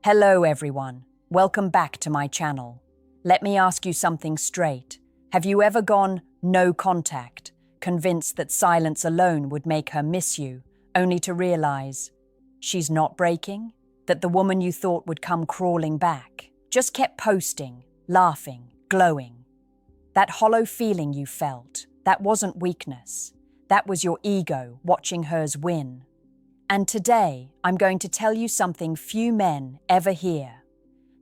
Hello everyone, welcome back to my channel. Let me ask you something straight. Have you ever gone no contact, convinced that silence alone would make her miss you, only to realize she's not breaking? That the woman you thought would come crawling back just kept posting, laughing, glowing? That hollow feeling you felt, that wasn't weakness. That was your ego watching hers win. And today, I'm going to tell you something few men ever hear.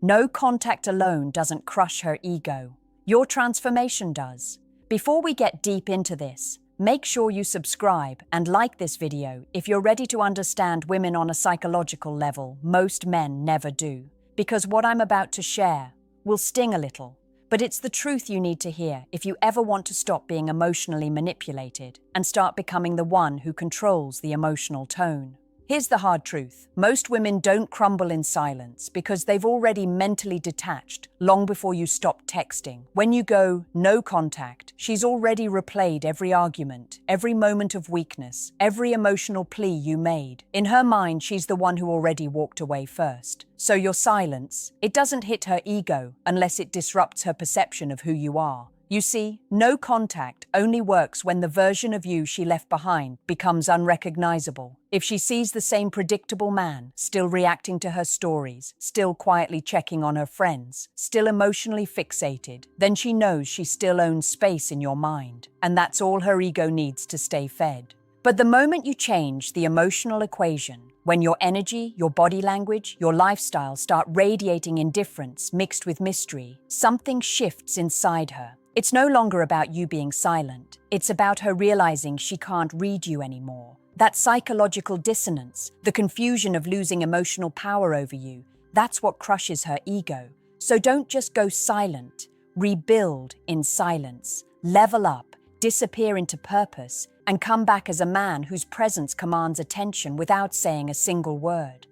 No contact alone doesn't crush her ego. Your transformation does. Before we get deep into this, make sure you subscribe and like this video if you're ready to understand women on a psychological level most men never do. Because what I'm about to share will sting a little, but it's the truth you need to hear if you ever want to stop being emotionally manipulated and start becoming the one who controls the emotional tone. Here's the hard truth. Most women don't crumble in silence because they've already mentally detached long before you stop texting. When you go no contact, she's already replayed every argument, every moment of weakness, every emotional plea you made. In her mind, she's the one who already walked away first. So your silence, it doesn't hit her ego unless it disrupts her perception of who you are. You see, no contact only works when the version of you she left behind becomes unrecognizable. If she sees the same predictable man, still reacting to her stories, still quietly checking on her friends, still emotionally fixated, then she knows she still owns space in your mind. And that's all her ego needs to stay fed. But the moment you change the emotional equation, when your energy, your body language, your lifestyle start radiating indifference mixed with mystery, something shifts inside her. It's no longer about you being silent. It's about her realizing she can't read you anymore. That psychological dissonance, the confusion of losing emotional power over you, that's what crushes her ego. So don't just go silent. Rebuild in silence. Level up, disappear into purpose, and come back as a man whose presence commands attention without saying a single word.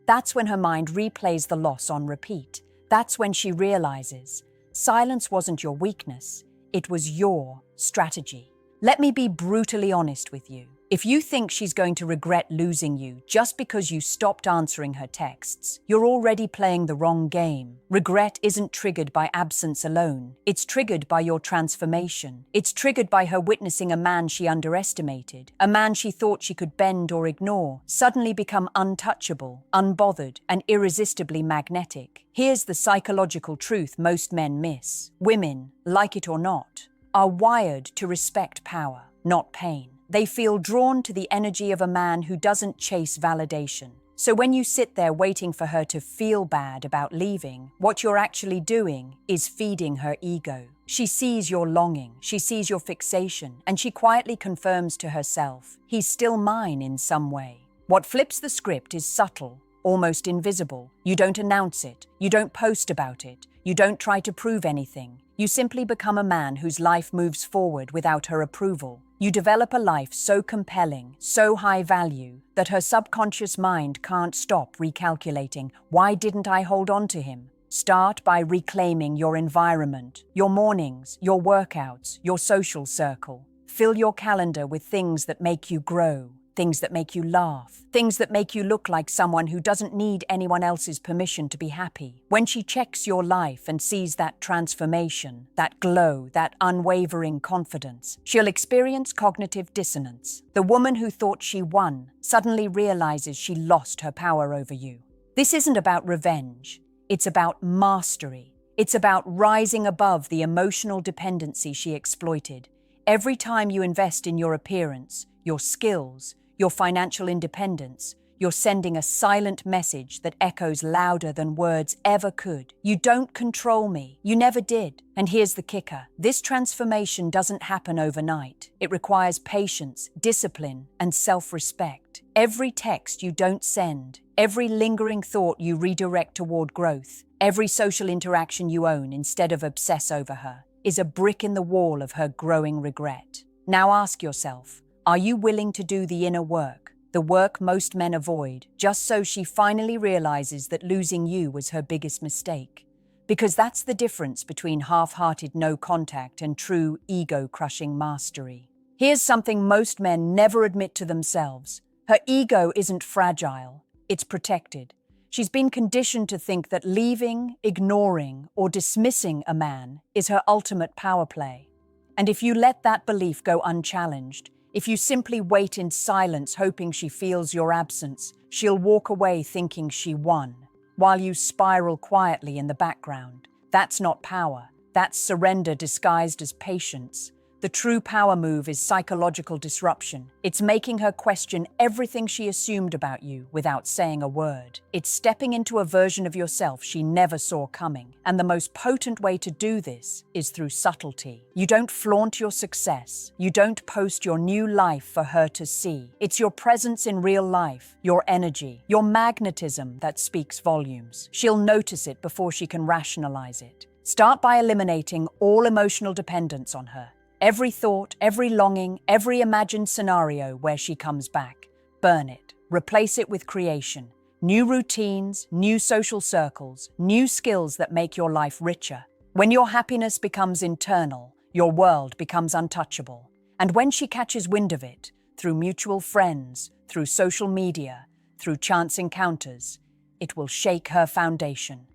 That's when her mind replays the loss on repeat. That's when she realizes silence wasn't your weakness, it was your strategy. Let me be brutally honest with you. If you think she's going to regret losing you just because you stopped answering her texts, you're already playing the wrong game. Regret isn't triggered by absence alone. It's triggered by your transformation. It's triggered by her witnessing a man she underestimated, a man she thought she could bend or ignore, suddenly become untouchable, unbothered, and irresistibly magnetic. Here's the psychological truth most men miss. Women, like it or not, are wired to respect power, not pain. They feel drawn to the energy of a man who doesn't chase validation. So when you sit there waiting for her to feel bad about leaving, what you're actually doing is feeding her ego. She sees your longing, she sees your fixation, and she quietly confirms to herself, he's still mine in some way. What flips the script is subtle, almost invisible. You don't announce it, you don't post about it, you don't try to prove anything. You simply become a man whose life moves forward without her approval. You develop a life so compelling, so high value, that her subconscious mind can't stop recalculating, why didn't I hold on to him? Start by reclaiming your environment, your mornings, your workouts, your social circle. Fill your calendar with things that make you grow, things that make you laugh, things that make you look like someone who doesn't need anyone else's permission to be happy. When she checks your life and sees that transformation, that glow, that unwavering confidence, she'll experience cognitive dissonance. The woman who thought she won suddenly realizes she lost her power over you. This isn't about revenge. It's about mastery. It's about rising above the emotional dependency she exploited. Every time you invest in your appearance, your skills, your financial independence, you're sending a silent message that echoes louder than words ever could. You don't control me. You never did. And here's the kicker. This transformation doesn't happen overnight. It requires patience, discipline, and self-respect. Every text you don't send, every lingering thought you redirect toward growth, every social interaction you own instead of obsess over her, is a brick in the wall of her growing regret. Now ask yourself, are you willing to do the inner work, the work most men avoid, just so she finally realizes that losing you was her biggest mistake? Because that's the difference between half-hearted no contact and true ego-crushing mastery. Here's something most men never admit to themselves. Her ego isn't fragile, it's protected. She's been conditioned to think that leaving, ignoring, or dismissing a man is her ultimate power play. And if you let that belief go unchallenged, if you simply wait in silence hoping she feels your absence, she'll walk away thinking she won, while you spiral quietly in the background. That's not power. That's surrender disguised as patience. The true power move is psychological disruption. It's making her question everything she assumed about you without saying a word. It's stepping into a version of yourself she never saw coming. And the most potent way to do this is through subtlety. You don't flaunt your success. You don't post your new life for her to see. It's your presence in real life, your energy, your magnetism that speaks volumes. She'll notice it before she can rationalize it. Start by eliminating all emotional dependence on her. Every thought, every longing, every imagined scenario where she comes back. Burn it. Replace it with creation. New routines, new social circles, new skills that make your life richer. When your happiness becomes internal, your world becomes untouchable. And when she catches wind of it, through mutual friends, through social media, through chance encounters, it will shake her foundation.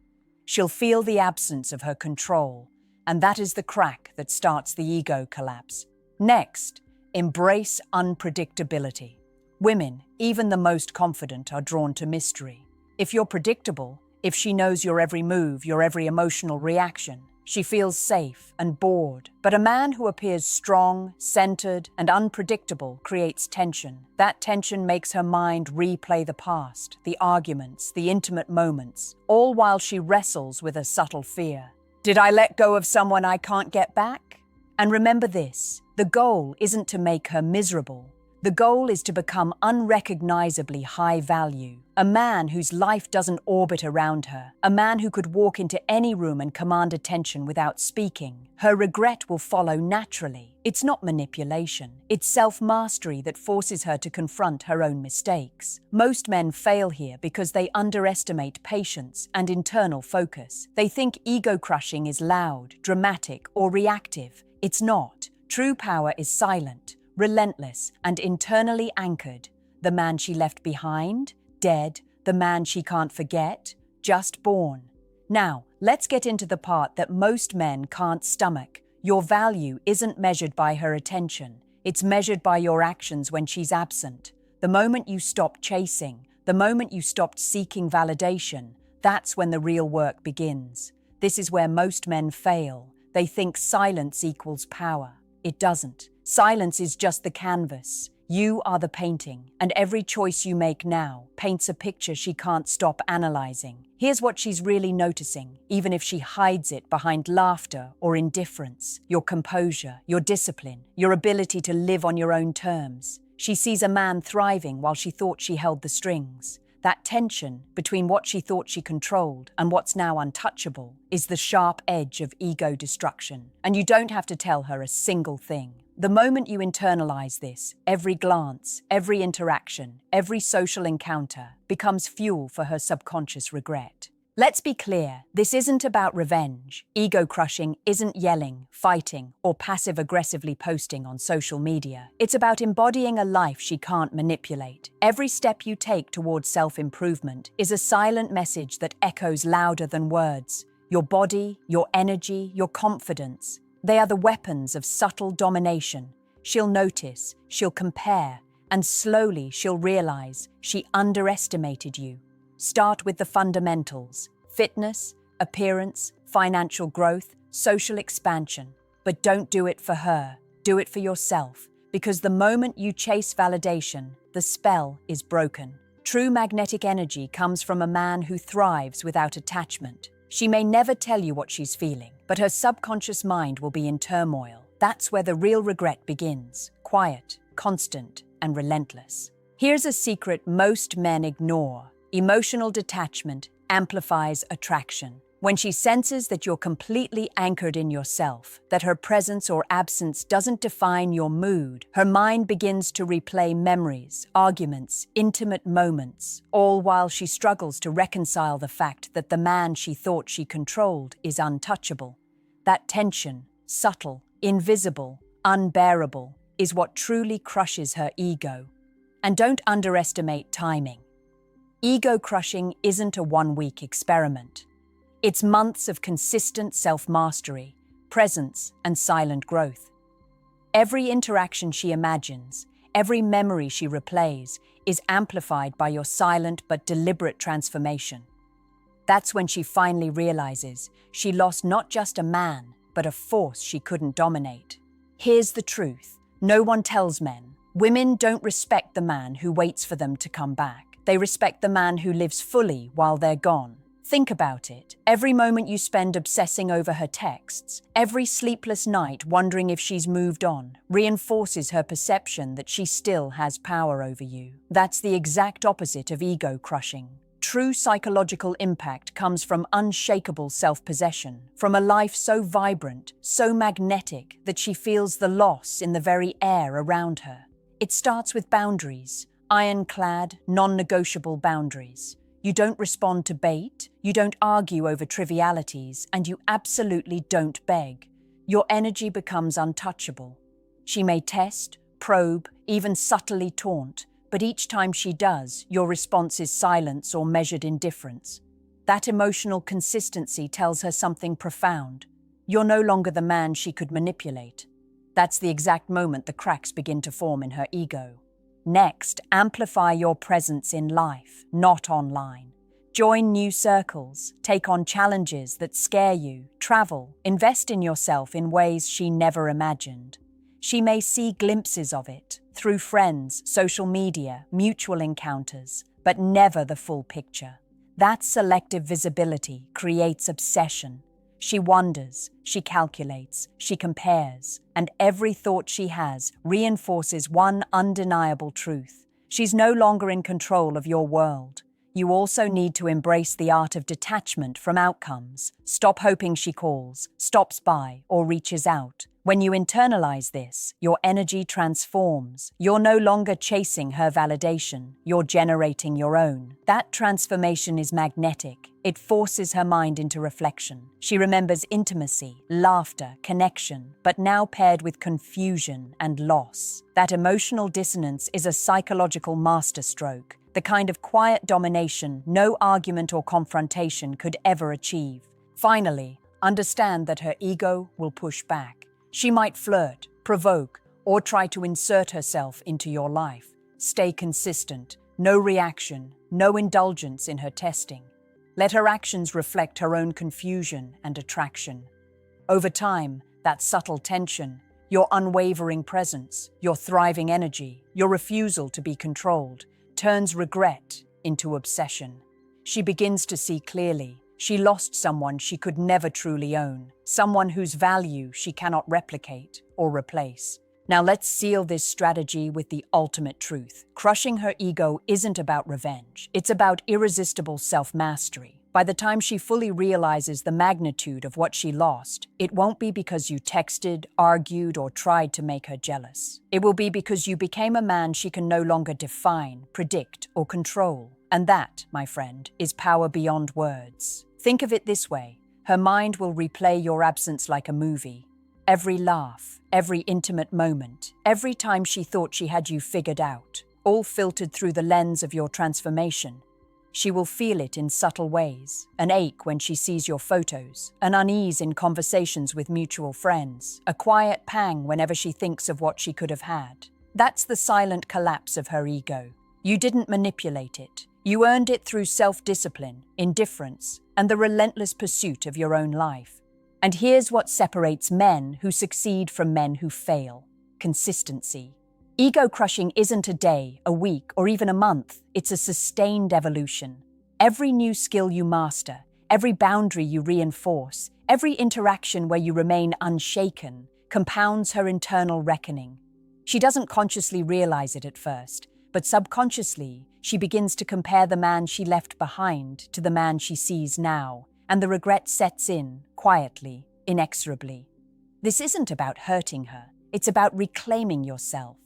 She'll feel the absence of her control, and that is the crack that starts the ego collapse. Next, embrace unpredictability. Women, even the most confident, are drawn to mystery. If you're predictable, if she knows your every move, your every emotional reaction, she feels safe and bored. But a man who appears strong, centered, and unpredictable creates tension. That tension makes her mind replay the past, the arguments, the intimate moments, all while she wrestles with a subtle fear. Did I let go of someone I can't get back? And remember this, the goal isn't to make her miserable. The goal is to become unrecognizably high value. A man whose life doesn't orbit around her. A man who could walk into any room and command attention without speaking. Her regret will follow naturally. It's not manipulation. It's self-mastery that forces her to confront her own mistakes. Most men fail here because they underestimate patience and internal focus. They think ego-crushing is loud, dramatic, or reactive. It's not. True power is silent, relentless, and internally anchored. The man she left behind, dead. The man she can't forget, just born. Now, let's get into the part that most men can't stomach. Your value isn't measured by her attention. It's measured by your actions when she's absent. The moment you stopped chasing, the moment you stopped seeking validation, that's when the real work begins. This is where most men fail. They think silence equals power. It doesn't. Silence is just the canvas. You are the painting, and every choice you make now paints a picture she can't stop analyzing. Here's what she's really noticing, even if she hides it behind laughter or indifference: your composure, your discipline, your ability to live on your own terms. She sees a man thriving while she thought she held the strings. That tension between what she thought she controlled and what's now untouchable is the sharp edge of ego destruction. And you don't have to tell her a single thing. The moment you internalize this, every glance, every interaction, every social encounter becomes fuel for her subconscious regret. Let's be clear, this isn't about revenge. Ego crushing isn't yelling, fighting, or passive-aggressively posting on social media. It's about embodying a life she can't manipulate. Every step you take towards self-improvement is a silent message that echoes louder than words. Your body, your energy, your confidence. They are the weapons of subtle domination. She'll notice, she'll compare, and slowly she'll realize she underestimated you. Start with the fundamentals: fitness, appearance, financial growth, social expansion. But don't do it for her. Do it for yourself. Because the moment you chase validation, the spell is broken. True magnetic energy comes from a man who thrives without attachment. She may never tell you what she's feeling, but her subconscious mind will be in turmoil. That's where the real regret begins: quiet, constant, and relentless. Here's a secret most men ignore. Emotional detachment amplifies attraction. When she senses that you're completely anchored in yourself, that her presence or absence doesn't define your mood, her mind begins to replay memories, arguments, intimate moments, all while she struggles to reconcile the fact that the man she thought she controlled is untouchable. That tension, subtle, invisible, unbearable, is what truly crushes her ego. And don't underestimate timing. Ego crushing isn't a one-week experiment. It's months of consistent self-mastery, presence, and silent growth. Every interaction she imagines, every memory she replays, is amplified by your silent but deliberate transformation. That's when she finally realizes she lost not just a man, but a force she couldn't dominate. Here's the truth. No one tells men. Women don't respect the man who waits for them to come back. They respect the man who lives fully while they're gone. Think about it. Every moment you spend obsessing over her texts, every sleepless night wondering if she's moved on, reinforces her perception that she still has power over you. That's the exact opposite of ego crushing. True psychological impact comes from unshakable self-possession, from a life so vibrant, so magnetic, that she feels the loss in the very air around her. It starts with boundaries, ironclad, non-negotiable boundaries. You don't respond to bait, you don't argue over trivialities, and you absolutely don't beg. Your energy becomes untouchable. She may test, probe, even subtly taunt, but each time she does, your response is silence or measured indifference. That emotional consistency tells her something profound. You're no longer the man she could manipulate. That's the exact moment the cracks begin to form in her ego. Next, amplify your presence in life, not online. Join new circles, take on challenges that scare you, travel, invest in yourself in ways she never imagined. She may see glimpses of it, through friends, social media, mutual encounters, but never the full picture. That selective visibility creates obsession. She wonders, she calculates, she compares, and every thought she has reinforces one undeniable truth. She's no longer in control of your world. You also need to embrace the art of detachment from outcomes. Stop hoping she calls, stops by, or reaches out. When you internalize this, your energy transforms. You're no longer chasing her validation, you're generating your own. That transformation is magnetic. It forces her mind into reflection. She remembers intimacy, laughter, connection, but now paired with confusion and loss. That emotional dissonance is a psychological masterstroke, the kind of quiet domination no argument or confrontation could ever achieve. Finally, understand that her ego will push back. She might flirt, provoke, or try to insert herself into your life. Stay consistent, no reaction, no indulgence in her testing. Let her actions reflect her own confusion and attraction. Over time, that subtle tension, your unwavering presence, your thriving energy, your refusal to be controlled, turns regret into obsession. She begins to see clearly. She lost someone she could never truly own, someone whose value she cannot replicate or replace. Now let's seal this strategy with the ultimate truth. Crushing her ego isn't about revenge. It's about irresistible self-mastery. By the time she fully realizes the magnitude of what she lost, it won't be because you texted, argued, or tried to make her jealous. It will be because you became a man she can no longer define, predict, or control. And that, my friend, is power beyond words. Think of it this way. Her mind will replay your absence like a movie. Every laugh, every intimate moment, every time she thought she had you figured out, all filtered through the lens of your transformation. She will feel it in subtle ways, an ache when she sees your photos, an unease in conversations with mutual friends, a quiet pang whenever she thinks of what she could have had. That's the silent collapse of her ego. You didn't manipulate it. You earned it through self-discipline, indifference, and the relentless pursuit of your own life. And here's what separates men who succeed from men who fail: consistency. Ego crushing isn't a day, a week, or even a month. It's a sustained evolution. Every new skill you master, every boundary you reinforce, every interaction where you remain unshaken, compounds her internal reckoning. She doesn't consciously realize it at first, but subconsciously, she begins to compare the man she left behind to the man she sees now, and the regret sets in, quietly, inexorably. This isn't about hurting her, it's about reclaiming yourself.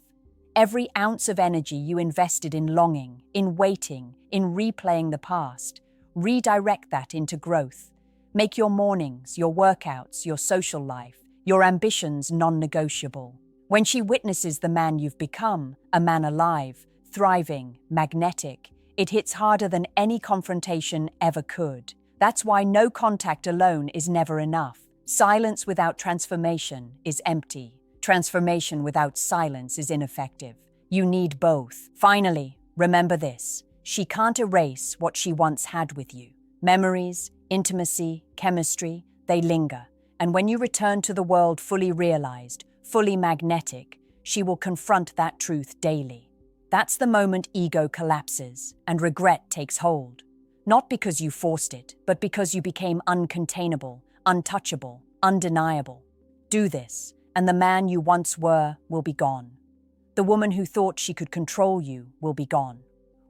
Every ounce of energy you invested in longing, in waiting, in replaying the past, redirect that into growth. Make your mornings, your workouts, your social life, your ambitions non-negotiable. When she witnesses the man you've become, a man alive, thriving, magnetic, It hits harder than any confrontation ever could. That's why no contact alone is never enough. Silence without transformation is empty. Transformation without silence is ineffective. You need both. Finally, remember this. She can't erase what she once had with you. Memories, intimacy, chemistry, they linger. And when you return to the world fully realized, fully magnetic, she will confront that truth daily. That's the moment ego collapses and regret takes hold. Not because you forced it, but because you became uncontainable, untouchable, undeniable. Do this, and the man you once were will be gone. The woman who thought she could control you will be gone.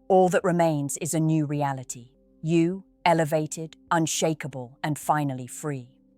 All that remains is a new reality. You, elevated, unshakable, and finally free.